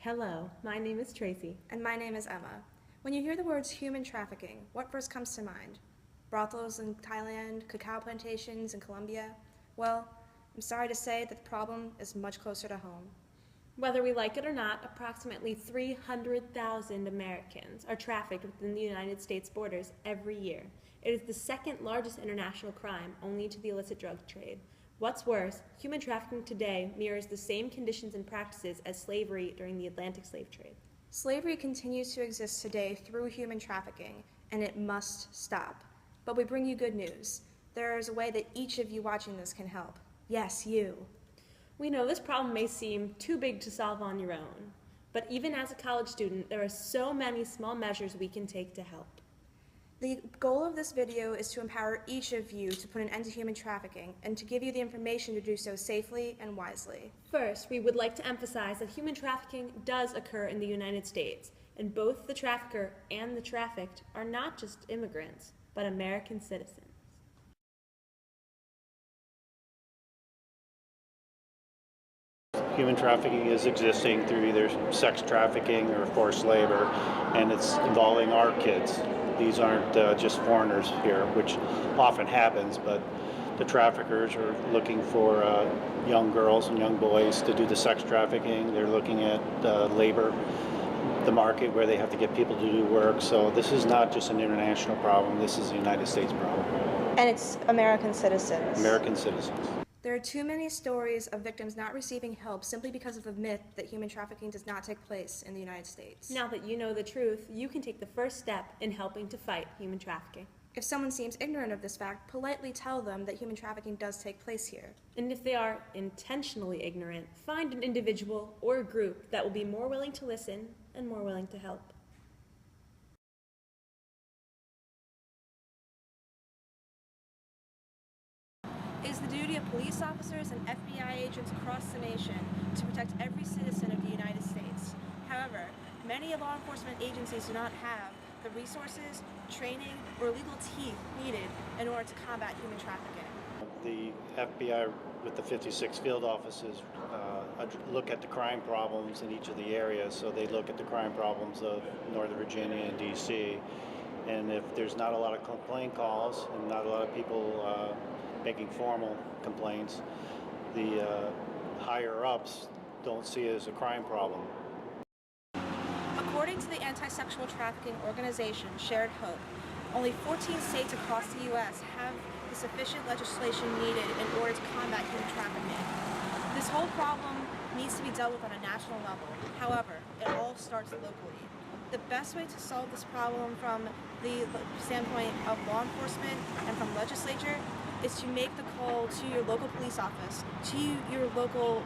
Hello, my name is Tracy. And my name is Emma. When you hear the words human trafficking, what first comes to mind? Brothels in Thailand, cacao plantations in Colombia? Well, I'm sorry to say that the problem is much closer to home. Whether we like it or not, approximately 300,000 Americans are trafficked within the United States borders every year. It is the second largest international crime, only to the illicit drug trade. What's worse, human trafficking today mirrors the same conditions and practices as slavery during the Atlantic slave trade. Slavery continues to exist today through human trafficking, and it must stop. But we bring you good news. There is a way that each of you watching this can help. Yes, you. We know this problem may seem too big to solve on your own, but even as a college student, there are so many small measures we can take to help. The goal of this video is to empower each of you to put an end to human trafficking and to give you the information to do so safely and wisely. First, we would like to emphasize that human trafficking does occur in the United States, and both the trafficker and the trafficked are not just immigrants, but American citizens. Human trafficking is existing through either sex trafficking or forced labor, and it's involving our kids. These aren't just foreigners here, which often happens, but the traffickers are looking for young girls and young boys to do the sex trafficking. They're looking at labor, the market where they have to get people to do work. So this is not just an international problem, this is a United States problem. And it's American citizens. American citizens. There are too many stories of victims not receiving help simply because of the myth that human trafficking does not take place in the United States. Now that you know the truth, you can take the first step in helping to fight human trafficking. If someone seems ignorant of this fact, politely tell them that human trafficking does take place here. And if they are intentionally ignorant, find an individual or a group that will be more willing to listen and more willing to help. It is the duty of police officers and FBI agents across the nation to protect every citizen of the United States. However, many law enforcement agencies do not have the resources, training, or legal teeth needed in order to combat human trafficking. The FBI with the 56 field offices look at the crime problems in each of the areas. So they look at the crime problems of Northern Virginia and DC. And if there's not a lot of complaint calls and not a lot of people making formal complaints, the higher-ups don't see it as a crime problem. According to the anti-sexual trafficking organization Shared Hope, only 14 states across the U.S. have the sufficient legislation needed in order to combat human trafficking. This whole problem needs to be dealt with on a national level. However, it all starts locally. The best way to solve this problem from the standpoint of law enforcement and from legislature is to make the call to your local police office, to your local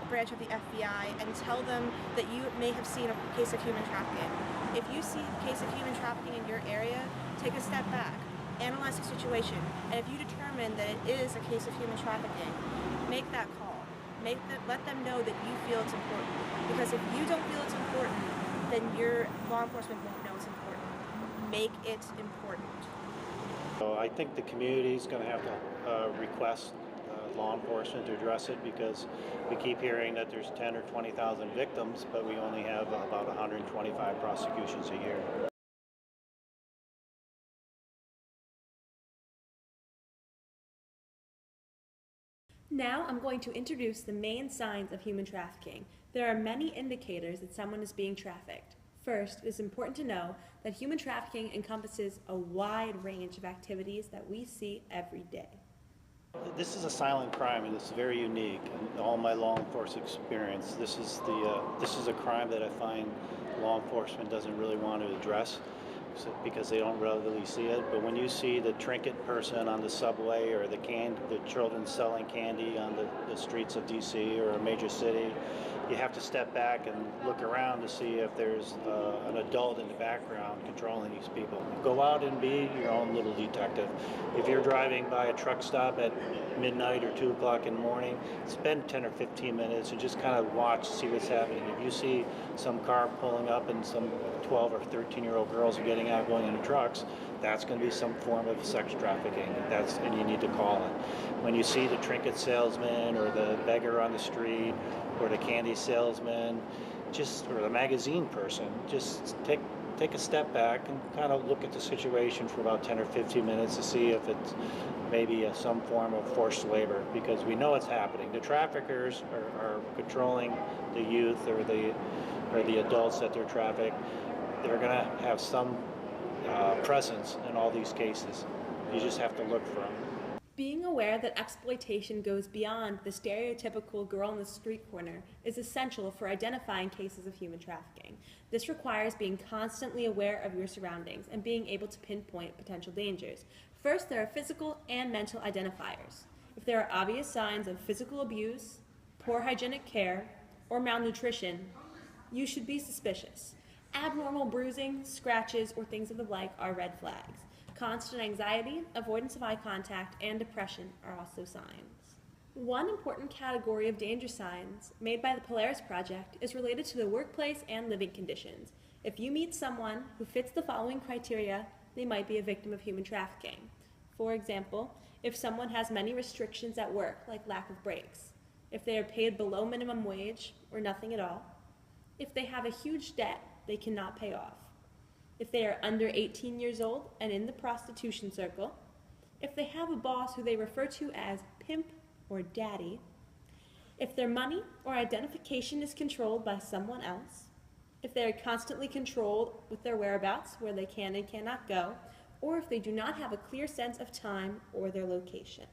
branch of the FBI, and tell them that you may have seen a case of human trafficking. If you see a case of human trafficking in your area, take a step back, analyze the situation, and if you determine that it is a case of human trafficking, make that call. Let them know that you feel it's important. Because if you don't feel it's important, then your law enforcement won't know it's important. Make it important. So I think the community is going to have to request law enforcement to address it, because we keep hearing that there's 10 or 20,000 victims, but we only have about 125 prosecutions a year. Now I'm going to introduce the main signs of human trafficking. There are many indicators that someone is being trafficked. First, it is important to know that human trafficking encompasses a wide range of activities that we see every day. This is a silent crime, and it's very unique. In all my law enforcement experience, this is a crime that I find law enforcement doesn't really want to address because they don't really see it. But when you see the trinket person on the subway, or the children selling candy on the streets of DC or a major city, you have to step back and look around to see if there's an adult in the background controlling these people. Go out and be your own little detective. If you're driving by a truck stop at midnight or 2 o'clock in the morning, spend 10 or 15 minutes and just kind of watch, see what's happening. If you see some car pulling up and some 12 or 13-year-old girls are getting coming out going into trucks, that's going to be some form of sex trafficking. And you need to call it. When you see the trinket salesman or the beggar on the street or the candy salesman, or the magazine person, just take a step back and kind of look at the situation for about 10 or 15 minutes to see if it's maybe some form of forced labor, because we know it's happening. The traffickers are controlling the youth or the adults that they're trafficked. They're going to have some presence in all these cases. You just have to look for them. Being aware that exploitation goes beyond the stereotypical girl in the street corner is essential for identifying cases of human trafficking. This requires being constantly aware of your surroundings and being able to pinpoint potential dangers. First, there are physical and mental identifiers. If there are obvious signs of physical abuse, poor hygienic care, or malnutrition, you should be suspicious. Abnormal bruising, scratches, or things of the like are red flags. Constant anxiety, avoidance of eye contact, and depression are also signs. One important category of danger signs made by the Polaris Project is related to the workplace and living conditions. If you meet someone who fits the following criteria, they might be a victim of human trafficking. For example, if someone has many restrictions at work, like lack of breaks, if they are paid below minimum wage or nothing at all, if they have a huge debt they cannot pay off, if they are under 18 years old and in the prostitution circle, if they have a boss who they refer to as pimp or daddy, if their money or identification is controlled by someone else, if they are constantly controlled with their whereabouts, where they can and cannot go, or if they do not have a clear sense of time or their location.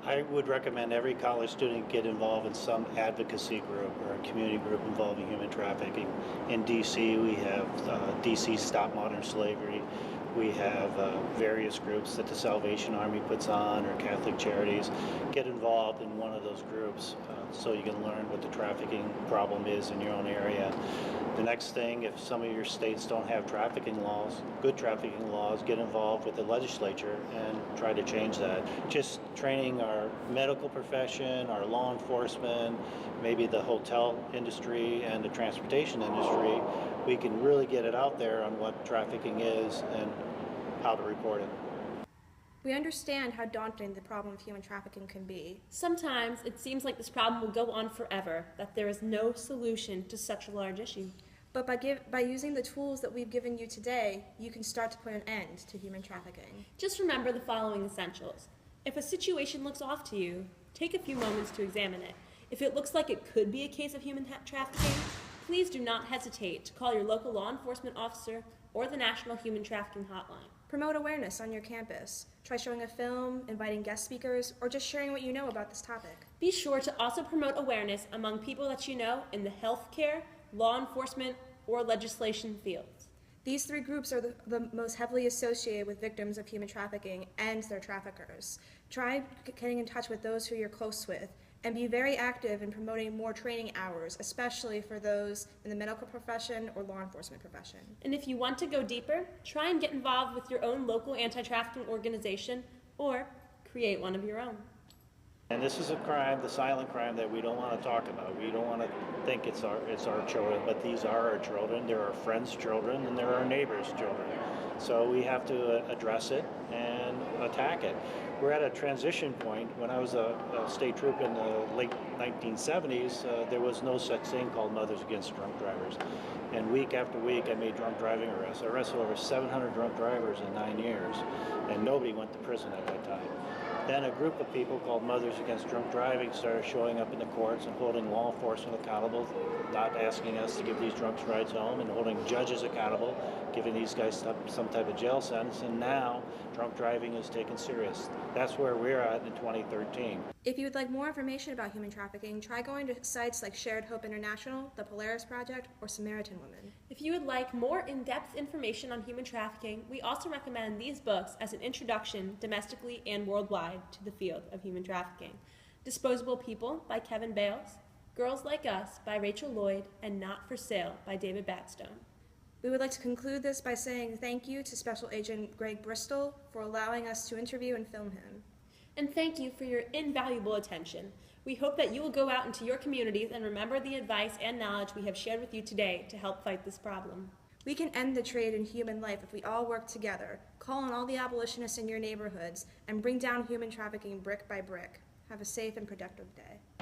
I would recommend every college student get involved in some advocacy group or a community group involving human trafficking. In DC, we have DC Stop Modern Slavery. We have various groups that the Salvation Army puts on, or Catholic Charities. Get involved in one of those groups so you can learn what the trafficking problem is in your own area. The next thing, if some of your states don't have trafficking laws, good trafficking laws, get involved with the legislature and try to change that. Just training our medical profession, our law enforcement, maybe the hotel industry and the transportation industry, we can really get it out there on what trafficking is and how to report it. We understand how daunting the problem of human trafficking can be. Sometimes it seems like this problem will go on forever, that there is no solution to such a large issue. But by using the tools that we've given you today, you can start to put an end to human trafficking. Just remember the following essentials. If a situation looks off to you, take a few moments to examine it. If it looks like it could be a case of human trafficking, please do not hesitate to call your local law enforcement officer or the National Human Trafficking Hotline. Promote awareness on your campus. Try showing a film, inviting guest speakers, or just sharing what you know about this topic. Be sure to also promote awareness among people that you know in the healthcare, law enforcement, or legislation fields. These three groups are the most heavily associated with victims of human trafficking and their traffickers. Try getting in touch with those who you're close with, and be very active in promoting more training hours, especially for those in the medical profession or law enforcement profession. And if you want to go deeper, try and get involved with your own local anti-trafficking organization or create one of your own. And this is a crime, the silent crime, that we don't want to talk about. We don't want to think it's our children, but these are our children. They're our friends' children, and they're our neighbors' children. So we have to address it and attack it. We're at a transition point. When I was a state troop in the late 1970s, there was no such thing called Mothers Against Drunk Drivers. And week after week, I made drunk driving arrests. I arrested over 700 drunk drivers in 9 years, and nobody went to prison at that time. Then a group of people called Mothers Against Drunk Driving started showing up in the courts and holding law enforcement accountable, not asking us to give these drunks rides home, and holding judges accountable, giving these guys some type of jail sentence. And now drunk driving is taken serious. That's where we're at in 2013. If you would like more information about human trafficking, try going to sites like Shared Hope International, the Polaris Project, or Samaritan Women. If you would like more in-depth information on human trafficking, we also recommend these books as an introduction domestically and worldwide to the field of human trafficking. Disposable People by Kevin Bales, Girls Like Us by Rachel Lloyd, and Not for Sale by David Batstone. We would like to conclude this by saying thank you to Special Agent Greg Bristol for allowing us to interview and film him. And thank you for your invaluable attention. We hope that you will go out into your communities and remember the advice and knowledge we have shared with you today to help fight this problem. We can end the trade in human life if we all work together, call on all the abolitionists in your neighborhoods, and bring down human trafficking brick by brick. Have a safe and productive day.